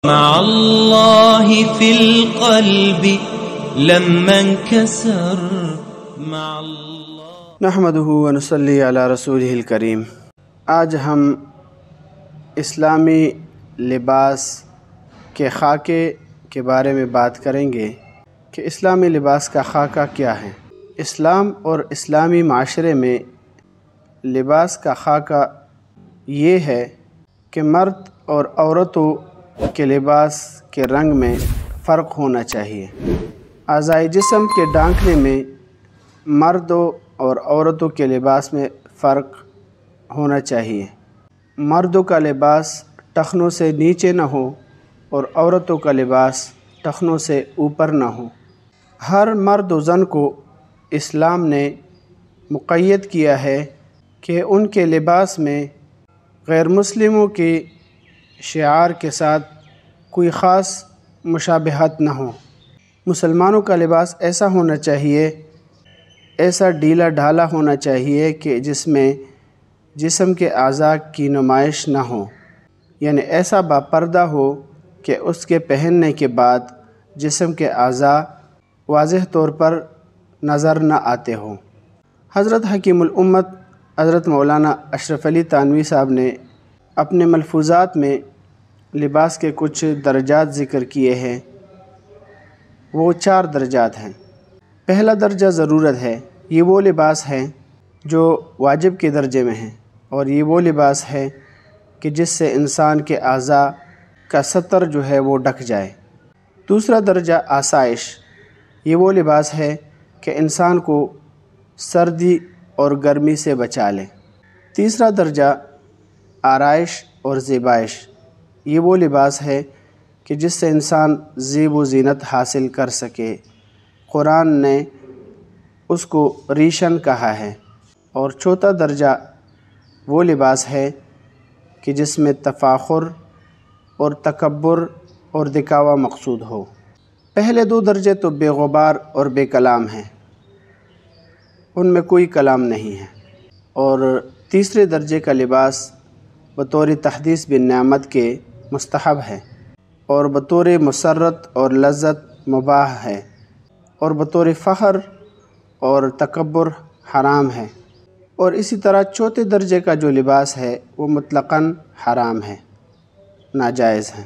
مع الله في القلب لما انكسر مع الله نحمده ونصلي على رسوله الکریم۔ آج ہم اسلامی لباس کے خاکے کے بارے میں بات کریں گے کہ اسلامی لباس کا خاکہ کیا ہے۔ اسلام اور اسلامی معاشرے میں لباس کا خاکہ یہ ہے کہ مرد اور عورتوں کے لباس کے رنگ میں فرق ہونا چاہیے۔ اعضائے جسم کے ڈھانکنے میں مردوں اور عورتوں کے لباس میں فرق ہونا چاہیے۔ مردوں کا لباس ٹخنوں سے نیچے نہ ہو اور عورتوں کا لباس ٹخنوں سے اوپر نہ ہو۔ ہر مرد و زن کو اسلام نے مقید کیا ہے کہ ان کے لباس میں غیر مسلموں کی شعار کے ساتھ کوئی خاص مشابہت نہ ہو۔ مسلمانوں کا لباس ایسا ہونا چاہیے، ایسا ڈھیلا ڈھالا ہونا چاہیے کہ جس میں جسم کے اعضاء کی نمائش نہ ہو، یعنی ایسا باپردہ ہو کہ اس کے پہننے کے بعد جسم کے اعضاء واضح طور پر نظر نہ آتے ہوں۔ حضرت حکیم الامت حضرت مولانا اشرف علی تھانوی صاحب نے اپنے ملفوظات میں لباس کے کچھ درجات ذکر کیے ہیں۔ وہ 4 درجات ہیں۔ پہلا درجہ ضرورت ہے، یہ وہ لباس ہے جو واجب کے درجے میں ہیں، اور یہ وہ لباس ہے کہ جس سے انسان کے اعضاء کا ستر جو ہے وہ ڈھک جائے۔ دوسرا درجہ آسائش، یہ وہ لباس ہے کہ انسان کو سردی اور گرمی سے بچا لے۔ تیسرا درجہ آرائش اور زیبائش، یہ وہ لباس ہے کہ جس سے انسان زیب و زینت حاصل کر سکے۔ قرآن نے اس کو ریشن کہا ہے۔ اور چوتھا درجہ وہ لباس ہے کہ جس میں تفاخر اور تکبر اور دکھاوا مقصود ہو۔ پہلے 2 درجے تو بے غبار اور بے کلام ہیں، ان میں کوئی کلام نہیں ہے۔ اور تیسرے درجے کا لباس بطور تحدیث بالنعمت کے مستحب ہے، اور بطور مسرت اور لذت مباح ہے، اور بطور فخر اور تکبر حرام ہے۔ اور اسی طرح چوتھے درجے کا جو لباس ہے وہ مطلقاً حرام ہے، ناجائز ہے۔